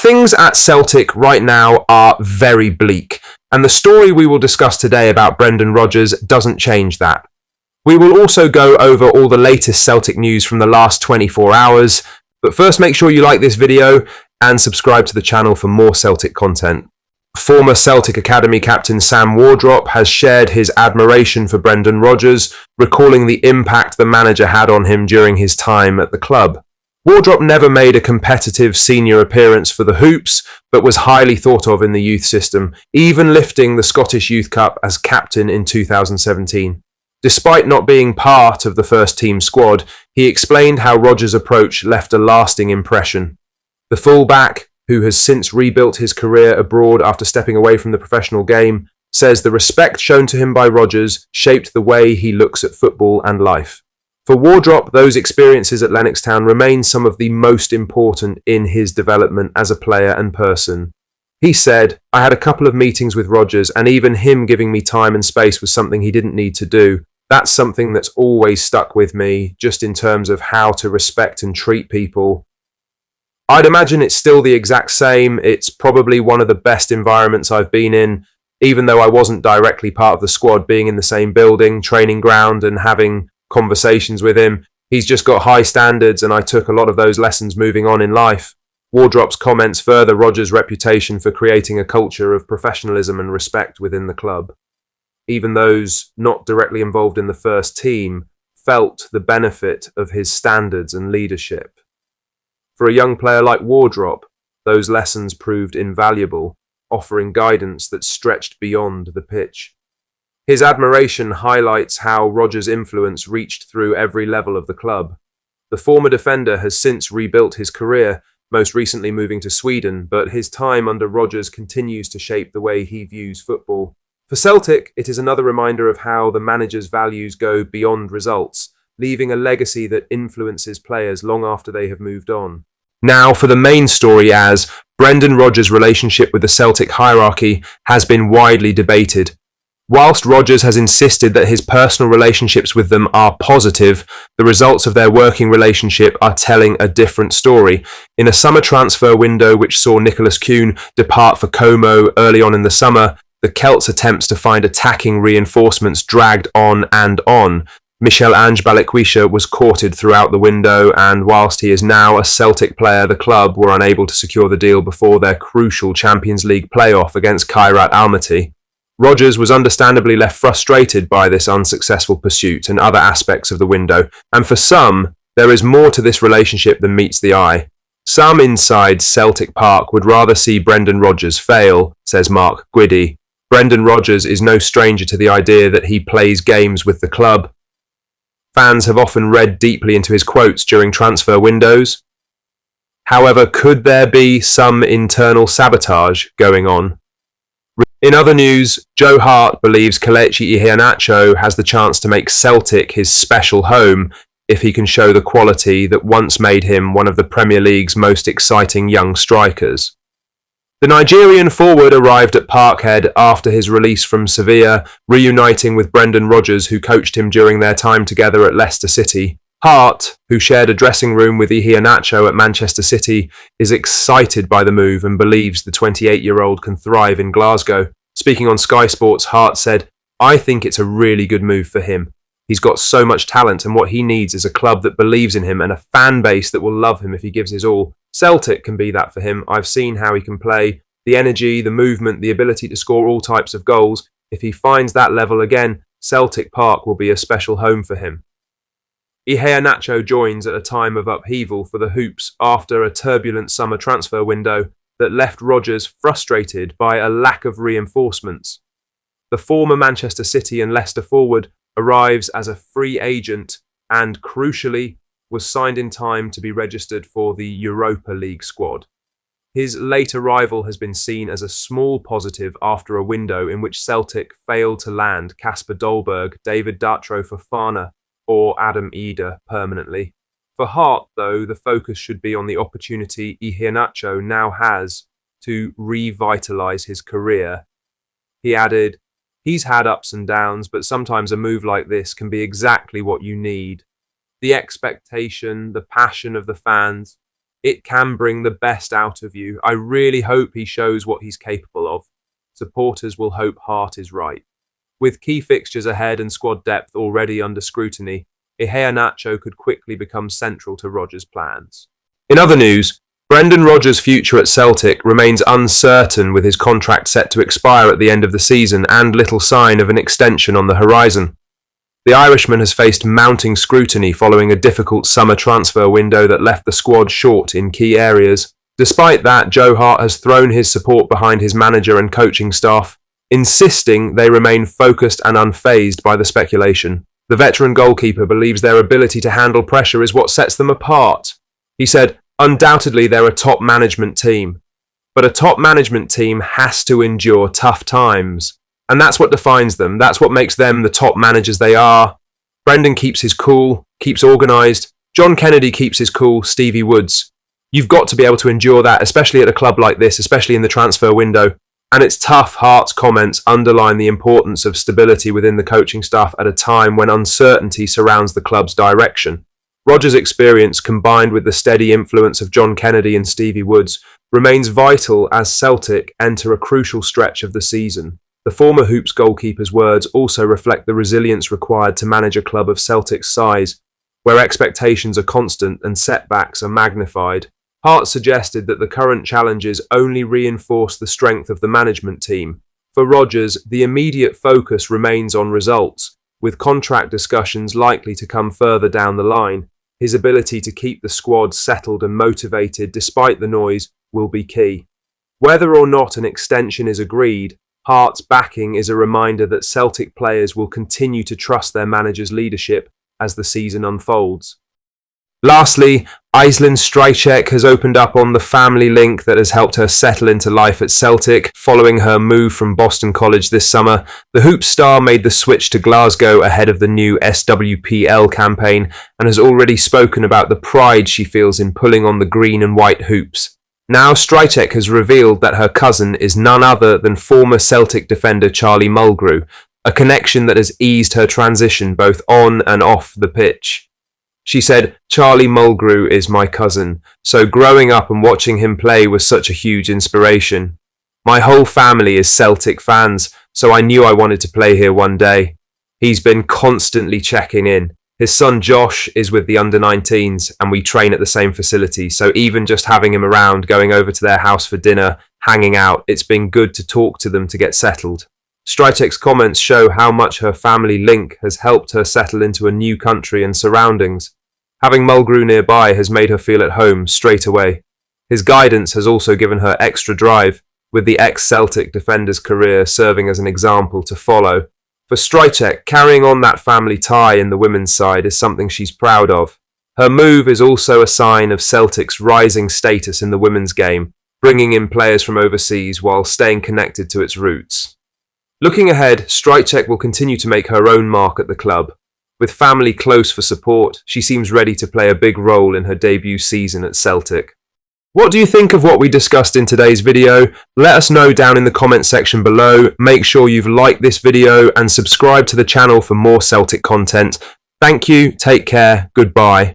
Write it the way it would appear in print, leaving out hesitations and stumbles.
Things at Celtic right now are very bleak, and the story we will discuss today about Brendan Rodgers doesn't change that. We will also go over all the latest Celtic news from the last 24 hours, but first make sure you like this video and subscribe to the channel for more Celtic content. Former Celtic Academy captain Sam Wardrop has shared his admiration for Brendan Rodgers, recalling the impact the manager had on him during his time at the club. Wardrop never made a competitive senior appearance for the Hoops, but was highly thought of in the youth system, even lifting the Scottish Youth Cup as captain in 2017. Despite not being part of the first team squad, he explained how Rodgers' approach left a lasting impression. The full-back, who has since rebuilt his career abroad after stepping away from the professional game, says the respect shown to him by Rodgers shaped the way he looks at football and life. For Wardrop, those experiences at Lennox Town remain some of the most important in his development as a player and person. He said, "I had a couple of meetings with Rodgers, and even him giving me time and space was something he didn't need to do. That's something that's always stuck with me, just in terms of how to respect and treat people. I'd imagine it's still the exact same. It's probably one of the best environments I've been in, even though I wasn't directly part of the squad, being in the same building, training ground, and having conversations with him. He's just got high standards, and I took a lot of those lessons moving on in life." Wardrop's comments further Rodgers' reputation for creating a culture of professionalism and respect within the club. Even those not directly involved in the first team felt the benefit of his standards and leadership. For a young player like Wardrop, those lessons proved invaluable, offering guidance that stretched beyond the pitch. His admiration highlights how Rodgers' influence reached through every level of the club. The former defender has since rebuilt his career, most recently moving to Sweden, but his time under Rodgers continues to shape the way he views football. For Celtic, it is another reminder of how the manager's values go beyond results, leaving a legacy that influences players long after they have moved on. Now for the main story, as Brendan Rodgers' relationship with the Celtic hierarchy has been widely debated. Whilst Rodgers has insisted that his personal relationships with them are positive, the results of their working relationship are telling a different story. In a summer transfer window which saw Nicholas Kuhn depart for Como early on in the summer, the Celts' attempts to find attacking reinforcements dragged on and on. Michel-Ange Balikwisha was courted throughout the window, and whilst he is now a Celtic player, the club were unable to secure the deal before their crucial Champions League playoff against Kairat Almaty. Rodgers was understandably left frustrated by this unsuccessful pursuit and other aspects of the window, and for some, there is more to this relationship than meets the eye. Some inside Celtic Park would rather see Brendan Rodgers fail, says Mark Guidi. Brendan Rodgers is no stranger to the idea that he plays games with the club. Fans have often read deeply into his quotes during transfer windows. However, could there be some internal sabotage going on? In other news, Joe Hart believes Kelechi Iheanacho has the chance to make Celtic his special home if he can show the quality that once made him one of the Premier League's most exciting young strikers. The Nigerian forward arrived at Parkhead after his release from Sevilla, reuniting with Brendan Rodgers, who coached him during their time together at Leicester City. Hart, who shared a dressing room with Iheanacho at Manchester City, is excited by the move and believes the 28-year-old can thrive in Glasgow. Speaking on Sky Sports, Hart said, "I think it's a really good move for him. He's got so much talent, and what he needs is a club that believes in him and a fan base that will love him if he gives his all. Celtic can be that for him. I've seen how he can play, the energy, the movement, the ability to score all types of goals. If he finds that level again, Celtic Park will be a special home for him." Iheanacho joins at a time of upheaval for the Hoops after a turbulent summer transfer window that left Rodgers frustrated by a lack of reinforcements. The former Manchester City and Leicester forward arrives as a free agent and, crucially, was signed in time to be registered for the Europa League squad. His late arrival has been seen as a small positive after a window in which Celtic failed to land Kasper Dolberg, David Datro Fofana, or Adam Eder permanently. For Hart, though, the focus should be on the opportunity Iheanacho now has to revitalise his career. He added, "He's had ups and downs, but sometimes a move like this can be exactly what you need. The expectation, the passion of the fans, It can bring the best out of you. I really hope he shows what he's capable of. Supporters will hope Hart is right. With key fixtures ahead and squad depth already under scrutiny, Iheanacho could quickly become central to Rodgers' plans. In other news, Brendan Rodgers' future at Celtic remains uncertain, with his contract set to expire at the end of the season and little sign of an extension on the horizon. The Irishman has faced mounting scrutiny following a difficult summer transfer window that left the squad short in key areas. Despite that, Joe Hart has thrown his support behind his manager and coaching staff, insisting they remain focused and unfazed by the speculation. The veteran goalkeeper believes their ability to handle pressure is what sets them apart. He said, "Undoubtedly they're a top management team, but a top management team has to endure tough times. And that's what defines them. That's what makes them the top managers they are." Brendan keeps his cool, keeps organised. John Kennedy keeps his cool, Stevie Woods. You've got to be able to endure that, especially at a club like this, especially in the transfer window. And it's tough. Hart's comments underline the importance of stability within the coaching staff at a time when uncertainty surrounds the club's direction. Rodgers' experience, combined with the steady influence of John Kennedy and Stevie Woods, remains vital as Celtic enter a crucial stretch of the season. The former Hoops goalkeeper's words also reflect the resilience required to manage a club of Celtic's size, where expectations are constant and setbacks are magnified. Hart suggested that the current challenges only reinforce the strength of the management team. For Rodgers, the immediate focus remains on results, with contract discussions likely to come further down the line. His ability to keep the squad settled and motivated despite the noise will be key. Whether or not an extension is agreed, Hart's backing is a reminder that Celtic players will continue to trust their manager's leadership as the season unfolds. Lastly, Aislinn Strycek has opened up on the family link that has helped her settle into life at Celtic. Following her move from Boston College this summer, the Hoops star made the switch to Glasgow ahead of the new SWPL campaign and has already spoken about the pride she feels in pulling on the green and white hoops. Now Strycek has revealed that her cousin is none other than former Celtic defender Charlie Mulgrew, a connection that has eased her transition both on and off the pitch. She said, "Charlie Mulgrew is my cousin, so growing up and watching him play was such a huge inspiration. My whole family is Celtic fans, so I knew I wanted to play here one day. He's been constantly checking in. His son Josh is with the under-19s and we train at the same facility, so even just having him around, going over to their house for dinner, hanging out, it's been good to talk to them to get settled." Strycek's comments show how much her family link has helped her settle into a new country and surroundings. Having Mulgrew nearby has made her feel at home straight away. His guidance has also given her extra drive, with the ex-Celtic defender's career serving as an example to follow. For Strycek, carrying on that family tie in the women's side is something she's proud of. Her move is also a sign of Celtic's rising status in the women's game, bringing in players from overseas while staying connected to its roots. Looking ahead, Strycek will continue to make her own mark at the club. With family close for support, she seems ready to play a big role in her debut season at Celtic. What do you think of what we discussed in today's video? Let us know down in the comment section below. Make sure you've liked this video and subscribe to the channel for more Celtic content. Thank you, take care, goodbye.